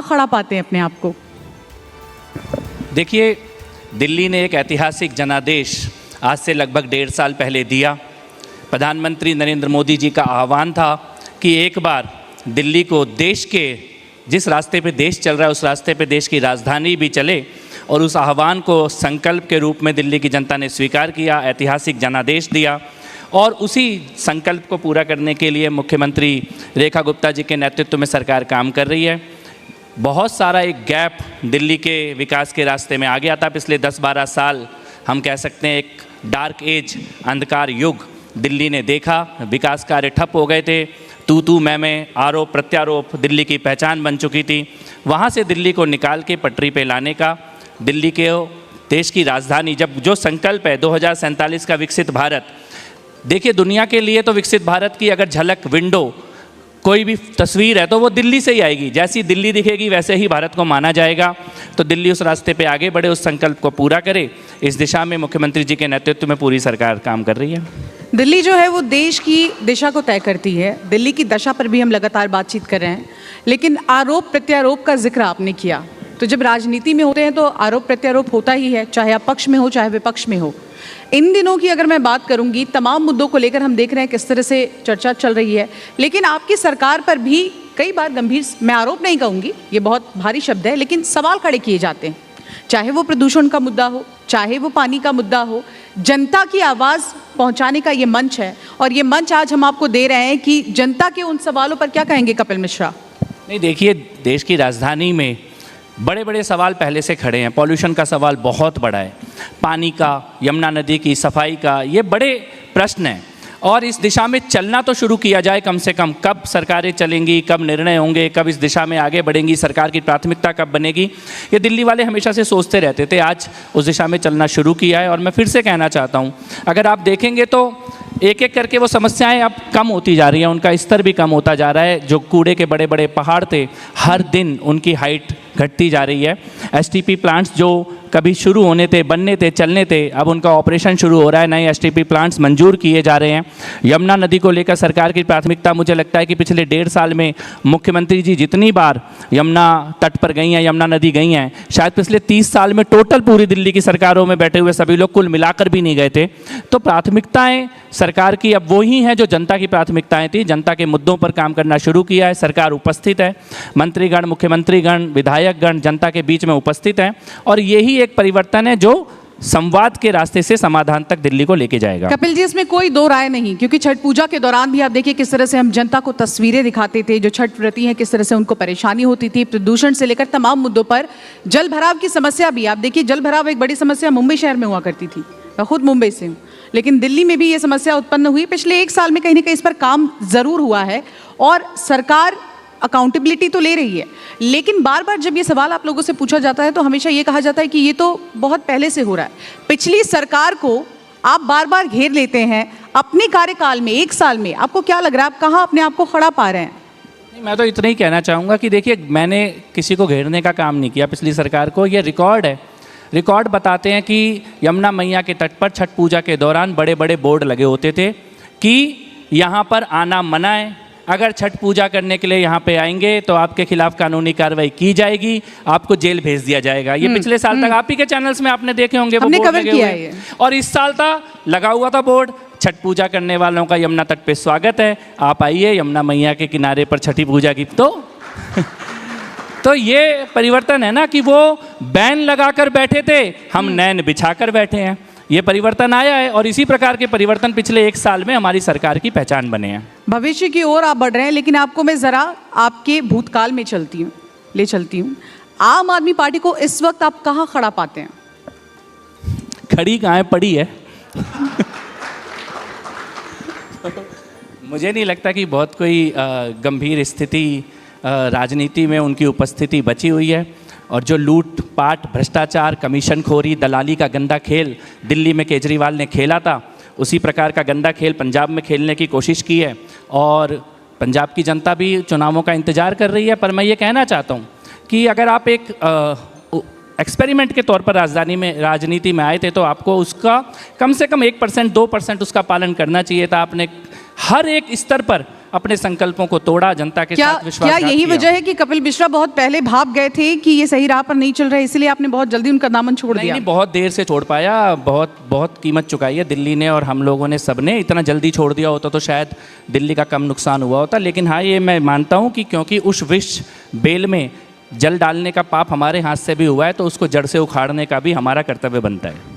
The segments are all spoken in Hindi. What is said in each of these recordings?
खड़ा पाते हैं अपने आप को? देखिए, दिल्ली ने एक ऐतिहासिक जनादेश आज से लगभग 1.5 साल पहले दिया। प्रधानमंत्री नरेंद्र मोदी जी का आह्वान था कि एक बार दिल्ली को देश के जिस रास्ते पे देश चल रहा है उस रास्ते पे देश की राजधानी भी चले, और उस आह्वान को संकल्प के रूप में दिल्ली की जनता ने स्वीकार किया, ऐतिहासिक जनादेश दिया। और उसी संकल्प को पूरा करने के लिए मुख्यमंत्री रेखा गुप्ता जी के नेतृत्व में सरकार काम कर रही है। बहुत सारा एक गैप दिल्ली के विकास के रास्ते में आ गया था पिछले 10-12 साल, हम कह सकते हैं एक डार्क एज, अंधकार युग दिल्ली ने देखा। विकास कार्य ठप हो गए थे, तू मैं आरोप प्रत्यारोप दिल्ली की पहचान बन चुकी थी। वहाँ से दिल्ली को निकाल के पटरी पे लाने का, दिल्ली के देश की राजधानी, जब जो संकल्प है 2047 का विकसित भारत, देखिए दुनिया के लिए तो विकसित भारत की अगर झलक, विंडो, कोई भी तस्वीर है तो वो दिल्ली से ही आएगी। जैसी दिल्ली दिखेगी वैसे ही भारत को माना जाएगा। तो दिल्ली उस रास्ते पे आगे बढ़े, उस संकल्प को पूरा करे, इस दिशा में मुख्यमंत्री जी के नेतृत्व में पूरी सरकार काम कर रही है। दिल्ली जो है वो देश की दिशा को तय करती है। दिल्ली की दशा पर भी हम लगातार बातचीत कर रहे हैं, लेकिन आरोप प्रत्यारोप का जिक्र आपने किया। तो जब राजनीति में होते हैं तो आरोप प्रत्यारोप होता ही है, चाहे आप पक्ष में हो चाहे विपक्ष में हो। इन दिनों की अगर मैं बात करूंगी, तमाम मुद्दों को लेकर हम देख रहे हैं किस तरह से चर्चा चल रही है, लेकिन आपकी सरकार पर भी कई बार गंभीर, मैं आरोप नहीं कहूंगी, ये बहुत भारी शब्द है, लेकिन सवाल खड़े किए जाते हैं। चाहे वो प्रदूषण का मुद्दा हो, चाहे वो पानी का मुद्दा हो, जनता की आवाज़ पहुंचाने का ये मंच है, और ये मंच आज हम आपको दे रहे हैं कि जनता के उन सवालों पर क्या कहेंगे कपिल मिश्रा? नहीं, देखिए, देश की राजधानी में बड़े बड़े सवाल पहले से खड़े हैं। पॉल्यूशन का सवाल बहुत बड़ा है, पानी का, यमुना नदी की सफाई का, ये बड़े प्रश्न हैं। और इस दिशा में चलना तो शुरू किया जाए कम से कम। कब सरकारें चलेंगी, कब निर्णय होंगे, कब इस दिशा में आगे बढ़ेंगी, सरकार की प्राथमिकता कब बनेगी, ये दिल्ली वाले हमेशा से सोचते रहते थे। आज उस दिशा में चलना शुरू किया है। और मैं फिर से कहना चाहता हूँ, अगर आप देखेंगे तो एक एक करके वो समस्याएं अब कम होती जा रही हैं, उनका स्तर भी कम होता जा रहा है। जो कूड़े के बड़े बड़े पहाड़ थे, हर दिन उनकी हाइट घटती जा रही है। एसटीपी प्लांट्स जो कभी शुरू होने थे, बनने थे, चलने थे, अब उनका ऑपरेशन शुरू हो रहा है। नए एसटीपी प्लांट्स मंजूर किए जा रहे हैं। यमुना नदी को लेकर सरकार की प्राथमिकता, मुझे लगता है कि पिछले 1.5 साल में मुख्यमंत्री जी जितनी बार यमुना तट पर गई हैं, यमुना नदी गई हैं, शायद पिछले 30 साल में टोटल पूरी दिल्ली की सरकारों में बैठे हुए सभी लोग कुल मिलाकर भी नहीं गए थे। तो प्राथमिकताएं सरकार की अब वही हैं जो जनता की प्राथमिकताएं थी। जनता के मुद्दों पर काम करना शुरू किया है, सरकार उपस्थित है, मंत्रीगण, मुख्यमंत्रीगण, विधायकगण जनता के बीच में उपस्थित हैं, और यही एक परिवर्तन है जो संवाद के रास्ते से समाधान तक दिल्ली को लेके जाएगा। कपिल जी, इसमें कोई दो राय नहीं, क्योंकि छठ पूजा के दौरान भी आप देखिए किस तरह से हम जनता को तस्वीरें दिखाते थे, जो छठ व्रती हैं किस तरह से उनको परेशानी होती थी, प्रदूषण से लेकर तमाम मुद्दों पर। जल भराव की समस्या भी आप देखिए, जल भराव एक बड़ी समस्या मुंबई शहर में हुआ करती थी, मैं खुद मुंबई से हूँ, लेकिन दिल्ली में भी ये समस्या उत्पन्न हुई। पिछले 1 साल में कहीं ना कहीं इस पर काम जरूर हुआ है, और सरकार अकाउंटेबिलिटी तो ले रही है। लेकिन बार बार जब ये सवाल आप लोगों से पूछा जाता है तो हमेशा ये कहा जाता है कि ये तो बहुत पहले से हो रहा है। पिछली सरकार को आप बार बार घेर लेते हैं अपने कार्यकाल में, 1 साल में। आपको क्या लग रहा है, आप कहाँ अपने आप को खड़ा पा रहे हैं? नहीं, मैं तो इतना ही कहना चाहूँगा कि देखिए, मैंने किसी को घेरने का काम नहीं किया पिछली सरकार को। ये रिकॉर्ड है, रिकॉर्ड बताते हैं कि यमुना मैया के तट पर छठ पूजा के दौरान बड़े बड़े बोर्ड लगे होते थे कि यहाँ पर आना मना है, अगर छठ पूजा करने के लिए यहाँ पे आएंगे तो आपके खिलाफ कानूनी कार्रवाई की जाएगी, आपको जेल भेज दिया जाएगा। ये पिछले साल तक आप ही के चैनल्स में आपने देखे होंगे, वो बोर्ड लगे हुए। और इस साल था, लगा हुआ था बोर्ड, छठ पूजा करने वालों का यमुना तट पे स्वागत है, आप आइए यमुना मैया के किनारे पर छठी पूजा की। तो ये परिवर्तन है ना, कि वो बैन लगाकर बैठे थे, हम नैन बिछाकर बैठे हैं। ये परिवर्तन आया है, और इसी प्रकार के परिवर्तन पिछले 1 साल में हमारी सरकार की पहचान बने हैं। भविष्य की ओर आप बढ़ रहे हैं, लेकिन आपको मैं जरा आपके भूतकाल में ले चलती हूँ। आम आदमी पार्टी को इस वक्त आप कहाँ खड़ा पाते हैं? खड़ी कहाँ है, पड़ी है। मुझे नहीं लगता कि बहुत कोई गंभीर स्थिति राजनीति में उनकी उपस्थिति बची हुई है। और जो लूट पाट, भ्रष्टाचार, कमीशनखोरी, दलाली का गंदा खेल दिल्ली में केजरीवाल ने खेला था, उसी प्रकार का गंदा खेल पंजाब में खेलने की कोशिश की है। और पंजाब की जनता भी चुनावों का इंतज़ार कर रही है। पर मैं ये कहना चाहता हूँ कि अगर आप एक एक्सपेरिमेंट के तौर पर राजनीति में आए थे, तो आपको उसका कम से कम 1%, 2% उसका पालन करना चाहिए था। आपने हर एक स्तर पर अपने संकल्पों को तोड़ा, जनता के क्या साथ विश्वासघात क्या यही किया। वजह है कि कपिल मिश्रा बहुत पहले भाप गए थे कि ये सही राह पर नहीं चल रहे, इसलिए आपने बहुत जल्दी उनका दामन छोड़ नहीं दिया? नहीं, बहुत देर से छोड़ पाया, बहुत कीमत चुकाई है दिल्ली ने और हम लोगों ने सबने। इतना जल्दी छोड़ दिया होता तो शायद दिल्ली का कम नुकसान हुआ होता। लेकिन हाँ, ये मैं मानता हूँ कि क्योंकि उस विष बेल में जल डालने का पाप हमारे हाथ से भी हुआ है, तो उसको जड़ से उखाड़ने का भी हमारा कर्तव्य बनता है।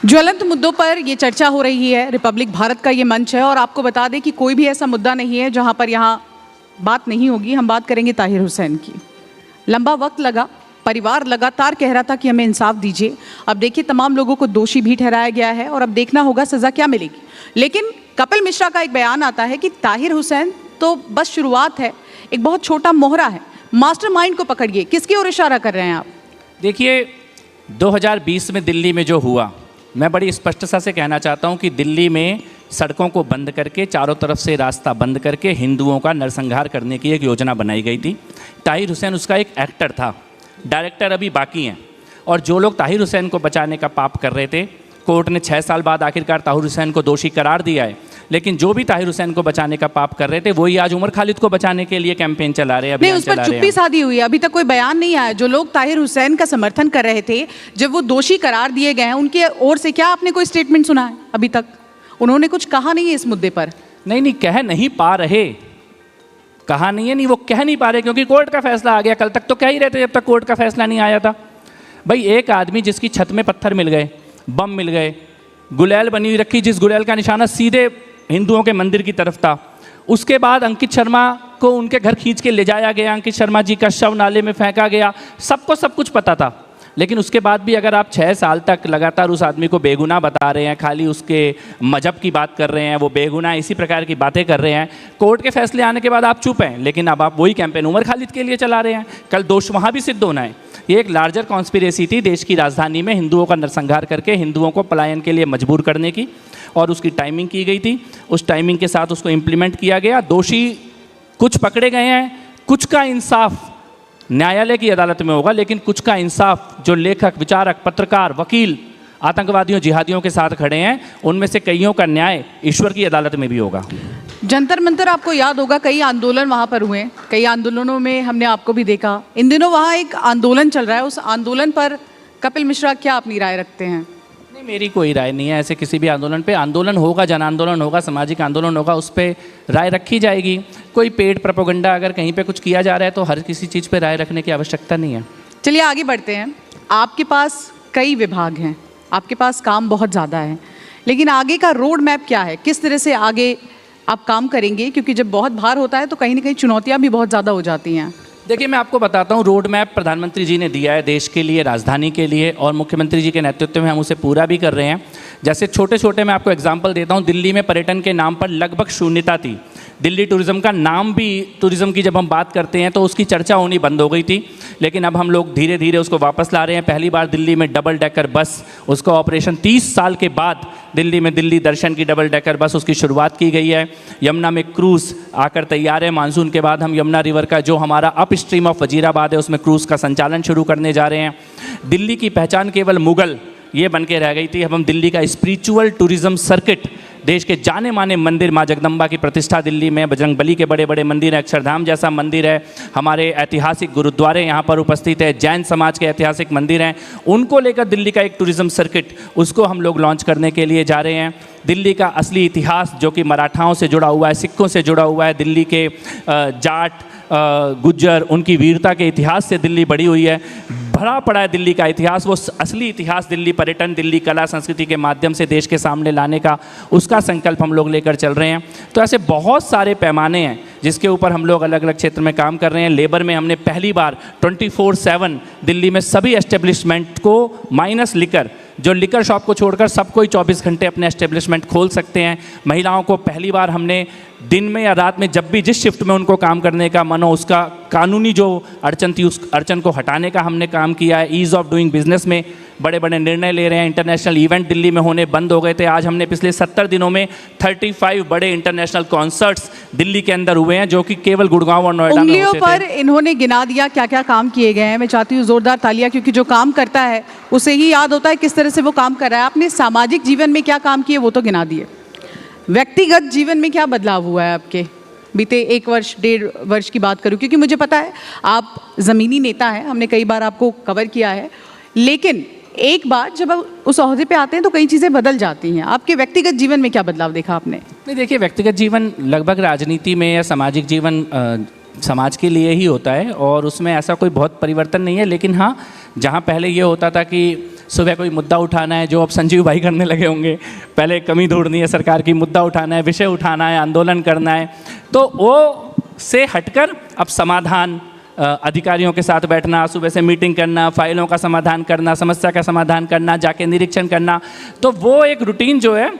ज्वलंत मुद्दों पर ये चर्चा हो रही है, रिपब्लिक भारत का ये मंच है, और आपको बता दें कि कोई भी ऐसा मुद्दा नहीं है जहां पर यहाँ बात नहीं होगी। हम बात करेंगे ताहिर हुसैन की। लंबा वक्त लगा, परिवार लगातार कह रहा था कि हमें इंसाफ दीजिए। अब देखिए, तमाम लोगों को दोषी भी ठहराया गया है और अब देखना होगा सज़ा क्या मिलेगी। लेकिन कपिल मिश्रा का एक बयान आता है कि ताहिर हुसैन तो बस शुरुआत है, एक बहुत छोटा मोहरा है, मास्टरमाइंड को पकड़िए। किसकी ओर इशारा कर रहे हैं आप? देखिए, 2020 में दिल्ली में जो हुआ, मैं बड़ी स्पष्टता से कहना चाहता हूं कि दिल्ली में सड़कों को बंद करके, चारों तरफ से रास्ता बंद करके हिंदुओं का नरसंहार करने की एक योजना बनाई गई थी। ताहिर हुसैन उसका एक एक्टर था, डायरेक्टर अभी बाकी हैं। और जो लोग ताहिर हुसैन को बचाने का पाप कर रहे थे, कोर्ट ने 6 साल बाद आखिरकार ताहिर हुसैन को दोषी करार दिया है। लेकिन जो भी ताहिर हुसैन को बचाने का पाप कर रहे थे, वही आज उमर खालिद को बचाने के लिए कैंपेन चला रहे हैं, नहीं, अभियान उस पर चला रहे चुप्पी हैं। साधी हुई है, अभी तक कोई बयान नहीं आया। जो लोग ताहिर हुसैन का समर्थन कर रहे थे, जब वो दोषी करार दिए गए हैं, उनके ओर से क्या आपने कोई स्टेटमेंट सुना है? अभी तक उन्होंने कुछ कहा नहीं है इस मुद्दे पर। नहीं, कह नहीं पा रहे, कहा नहीं है, नहीं वो कह नहीं पा रहे क्योंकि कोर्ट का फैसला आ गया। कल तक तो कह ही रहे थे जब तक कोर्ट का फैसला नहीं आया था। भाई, एक आदमी जिसकी छत में पत्थर मिल गए, बम मिल गए, गुलेल बनी हुई रखी, जिस गुलेल का निशाना सीधे हिंदुओं के मंदिर की तरफ था, उसके बाद अंकित शर्मा को उनके घर खींच के ले जाया गया, अंकित शर्मा जी का शव नाले में फेंका गया, सबको सब कुछ पता था। लेकिन उसके बाद भी अगर आप 6 साल तक लगातार उस आदमी को बेगुनाह बता रहे हैं, खाली उसके मजहब की बात कर रहे हैं, वो बेगुनाह, इसी प्रकार की बातें कर रहे हैं, कोर्ट के फैसले आने के बाद आप चुप हैं, लेकिन अब आप वही कैंपेन उमर खालिद के लिए चला रहे हैं। कल दोष वहाँ भी सिद्ध होना है। ये एक लार्जर कॉन्स्पिरेसी थी देश की राजधानी में हिंदुओं का नरसंहार करके हिंदुओं को पलायन के लिए मजबूर करने की, और उसकी टाइमिंग की गई थी। उस टाइमिंग के साथ उसको इम्प्लीमेंट किया गया। दोषी कुछ पकड़े गए हैं, कुछ का इंसाफ न्यायालय की अदालत में होगा, लेकिन कुछ का इंसाफ जो लेखक, विचारक, पत्रकार, वकील, आतंकवादियों, जिहादियों के साथ खड़े हैं, उनमें से कईयों का न्याय ईश्वर की अदालत में भी होगा। जंतर मंतर आपको याद होगा, कई आंदोलन वहाँ पर हुए, कई आंदोलनों में हमने आपको भी देखा। इन दिनों वहाँ एक आंदोलन चल रहा है, उस आंदोलन पर कपिल मिश्रा क्या अपनी राय रखते हैं? नहीं, मेरी कोई राय नहीं है ऐसे किसी भी आंदोलन पे। आंदोलन होगा, जन आंदोलन होगा, सामाजिक आंदोलन होगा, उस पर राय रखी जाएगी। कोई पेड प्रोपेगेंडा अगर कहीं पे कुछ किया जा रहा है तो हर किसी चीज़ पे राय रखने की आवश्यकता नहीं है। चलिए आगे बढ़ते हैं। आपके पास कई विभाग हैं, आपके पास काम बहुत ज़्यादा है, लेकिन आगे का रोड मैप क्या है? किस तरह से आगे आप काम करेंगे? क्योंकि जब बहुत भार होता है तो कहीं ना कहीं चुनौतियाँ भी बहुत ज़्यादा हो जाती हैं। देखिए, मैं आपको बताता हूँ, रोड मैप प्रधानमंत्री जी ने दिया है देश के लिए, राजधानी के लिए, और मुख्यमंत्री जी के नेतृत्व में हम उसे पूरा भी कर रहे हैं। जैसे छोटे छोटे मैं आपको एग्जांपल देता हूँ। दिल्ली में पर्यटन के नाम पर लगभग शून्यता थी। दिल्ली टूरिज़्म का नाम भी, टूरिज़्म की जब हम बात करते हैं तो उसकी चर्चा होनी बंद हो गई थी, लेकिन अब हम लोग धीरे धीरे उसको वापस ला रहे हैं। पहली बार दिल्ली में डबल डेकर बस, उसका ऑपरेशन 30 साल के बाद दिल्ली में दिल्ली दर्शन की डबल डेकर बस, उसकी शुरुआत की गई है। यमुना में क्रूज़ आकर तैयार है। मानसून के बाद हम यमुना रिवर का जो हमारा अप स्ट्रीम ऑफ वजीराबाद है, उसमें क्रूज़ का संचालन शुरू करने जा रहे हैं। दिल्ली की पहचान केवल मुगल ये बन के रह गई थी। अब हम दिल्ली का स्पिरिचुअल टूरिज़्म सर्किट, देश के जाने माने मंदिर, माँ जगदम्बा की प्रतिष्ठा दिल्ली में, बजरंगबली के बड़े बड़े मंदिर हैं, अक्षरधाम जैसा मंदिर है, हमारे ऐतिहासिक गुरुद्वारे यहाँ पर उपस्थित है, जैन समाज के ऐतिहासिक मंदिर हैं, उनको लेकर दिल्ली का एक टूरिज़्म सर्किट, उसको हम लोग लॉन्च करने के लिए जा रहे हैं। दिल्ली का असली इतिहास जो कि मराठाओं से जुड़ा हुआ है, सिखों से जुड़ा हुआ है, दिल्ली के जाट, गुज्जर, उनकी वीरता के इतिहास से दिल्ली बड़ी हुई है, भरा पड़ा है दिल्ली का इतिहास। वो असली इतिहास दिल्ली पर्यटन, दिल्ली कला संस्कृति के माध्यम से देश के सामने लाने का, उसका संकल्प हम लोग लेकर चल रहे हैं। तो ऐसे बहुत सारे पैमाने हैं जिसके ऊपर हम लोग अलग अलग क्षेत्र में काम कर रहे हैं। लेबर में हमने पहली बार 24/7 दिल्ली में सभी एस्टेब्लिशमेंट को माइनस लिकर, जो लिकर शॉप को छोड़कर सब कोई 24 घंटे अपने एस्टेब्लिशमेंट खोल सकते हैं। महिलाओं को पहली बार हमने दिन में या रात में, जब भी जिस शिफ्ट में उनको काम करने का मन हो, उसका कानूनी जो अड़चन थी उस अड़चन को हटाने का हमने काम किया है। ईज़ ऑफ डूइंग बिजनेस में बड़े बड़े निर्णय ले रहे हैं। इंटरनेशनल इवेंट दिल्ली में होने बंद हो गए थे, आज हमने पिछले 70 दिनों में 35 बड़े इंटरनेशनल कॉन्सर्ट्स दिल्ली के अंदर हुए हैं, जो कि केवल गुड़गांव और नोएडा में उंगलियों होते पर थे। इन्होंने गिना दिया क्या क्या काम किए गए हैं। मैं चाहती हूँ जोरदार तालियां, क्योंकि जो काम करता है उसे ही याद होता है किस तरह से वो काम कर रहा है। आपने सामाजिक जीवन में क्या काम किए वो तो गिना दिए, व्यक्तिगत जीवन में क्या बदलाव हुआ है आपके? बीते 1 वर्ष 1.5 वर्ष की बात करूं, क्योंकि मुझे पता है आप ज़मीनी नेता हैं, हमने कई बार आपको कवर किया है, लेकिन एक बार जब आप उस ओहदे पे आते हैं तो कई चीज़ें बदल जाती हैं। आपके व्यक्तिगत जीवन में क्या बदलाव देखा आपने? नहीं, देखिए, व्यक्तिगत जीवन लगभग राजनीति में या सामाजिक जीवन समाज के लिए ही होता है और उसमें ऐसा कोई बहुत परिवर्तन नहीं है। लेकिन हाँ, जहाँ पहले ये होता था कि सुबह कोई मुद्दा उठाना है, जो अब संजीव भाई करने लगे होंगे, पहले कमी ढूंढनी है सरकार की, मुद्दा उठाना है, विषय उठाना है, आंदोलन करना है, तो वो से हटकर अब समाधान, अधिकारियों के साथ बैठना, सुबह से मीटिंग करना, फाइलों का समाधान करना, समस्या का समाधान करना, जाके निरीक्षण करना, तो वो एक रूटीन जो है,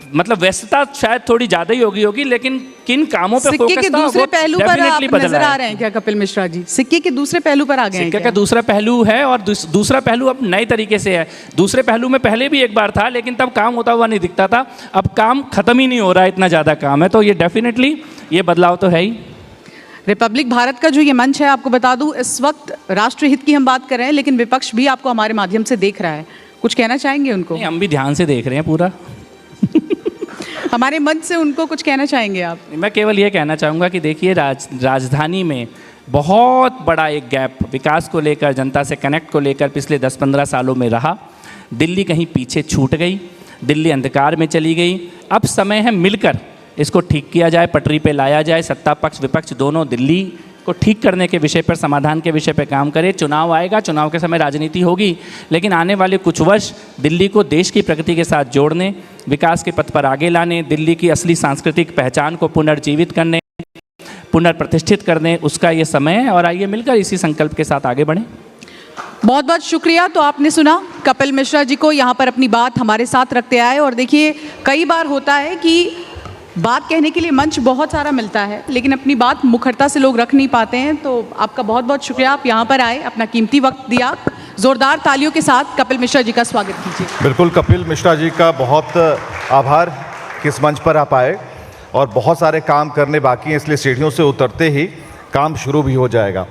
मतलब व्यस्तता शायद थोड़ी ज़्यादा ही होगी, लेकिन किन कामों पे सिक्के फोकस के था, दूसरे वो पहलू पर आप definitely बदला नजर है। आ रहे हैं क्या कपिल मिश्रा जी? सिक्के के दूसरे पहलू पर आ गए हैं सिक्के क्या? का दूसरा पहलू है और दूसरा पहलू अब नए तरीके से है। दूसरे पहलू में पहले भी एक बार था, लेकिन तब काम होता हुआ नहीं दिखता था, अब काम खत्म ही नहीं हो रहा है, इतना ज़्यादा काम है, तो ये डेफिनेटली ये बदलाव तो है ही। रिपब्लिक भारत का जो ये मंच है, आपको बता दूं, इस वक्त राष्ट्रहित की हम बात कर रहे हैं, लेकिन विपक्ष भी आपको हमारे माध्यम से देख रहा है, कुछ कहना चाहेंगे उनको? नहीं, हम भी ध्यान से देख रहे हैं पूरा। हमारे मंच से उनको कुछ कहना चाहेंगे आप? मैं केवल ये कहना चाहूँगा कि देखिए, राजधानी में बहुत बड़ा एक गैप विकास को लेकर, जनता से कनेक्ट को लेकर पिछले 10-15 सालों में रहा। दिल्ली कहीं पीछे छूट गई, दिल्ली अंधकार में चली गई। अब समय है मिलकर इसको ठीक किया जाए, पटरी पे लाया जाए, सत्ता पक्ष विपक्ष दोनों दिल्ली को ठीक करने के विषय पर, समाधान के विषय पर काम करे। चुनाव आएगा, चुनाव के समय राजनीति होगी, लेकिन आने वाले कुछ वर्ष दिल्ली को देश की प्रगति के साथ जोड़ने, विकास के पथ पर आगे लाने, दिल्ली की असली सांस्कृतिक पहचान को पुनर्जीवित करने, पुनर्प्रतिष्ठित करने, उसका ये समय है और आइए मिलकर इसी संकल्प के साथ आगे बढ़ें। बहुत बहुत शुक्रिया। तो आपने सुना कपिल मिश्रा जी को यहाँ पर अपनी बात हमारे साथ रखते आए, और देखिए, कई बार होता है कि बात कहने के लिए मंच बहुत सारा मिलता है, लेकिन अपनी बात मुखरता से लोग रख नहीं पाते हैं। तो आपका बहुत बहुत शुक्रिया, आप यहाँ पर आए, अपना कीमती वक्त दिया। जोरदार तालियों के साथ कपिल मिश्रा जी का स्वागत कीजिए। बिल्कुल, कपिल मिश्रा जी का बहुत आभार कि इस मंच पर आप आए, और बहुत सारे काम करने बाकी हैं, इसलिए सीढ़ियों से उतरते ही काम शुरू भी हो जाएगा।